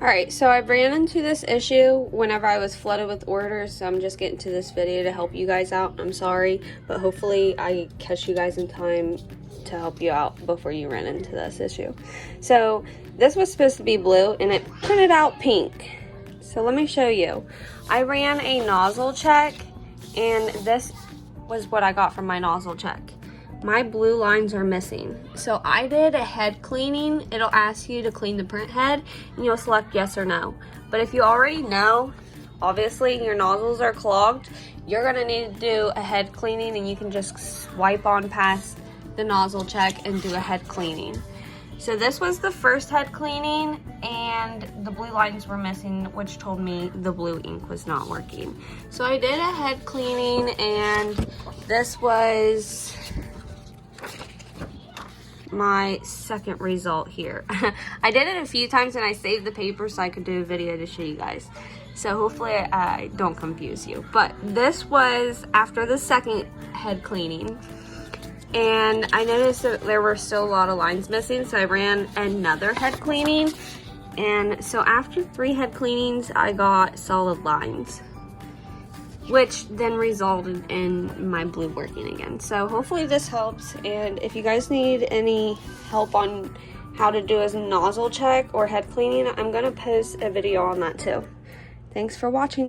Alright, so I ran into this issue whenever I was flooded with orders, so I'm just getting to this video to help you guys out. I'm sorry, but hopefully I catch you guys in time to help you out before you run into this issue. So this was supposed to be blue and it printed out pink. So let me show you. I ran a nozzle check and this was what I got from my nozzle check. My blue lines are missing. So I did a head cleaning. It'll ask you to clean the print head and you'll select yes or no. But if you already know, obviously your nozzles are clogged, you're gonna need to do a head cleaning and you can just swipe on past the nozzle check and do a head cleaning. So this was the first head cleaning and the blue lines were missing, which told me the blue ink was not working. So I did a head cleaning and this was my second result here. I did it a few times and I saved the paper so I could do a video to show you guys. So hopefully I don't confuse you. But this was after the second head cleaning. And I noticed that there were still a lot of lines missing, so I ran another head cleaning. And so after 3 head cleanings, I got solid lines, which then resulted in my blue working again. So hopefully this helps, and if you guys need any help on how to do a nozzle check or head cleaning, I'm gonna post a video on that too. Thanks for watching.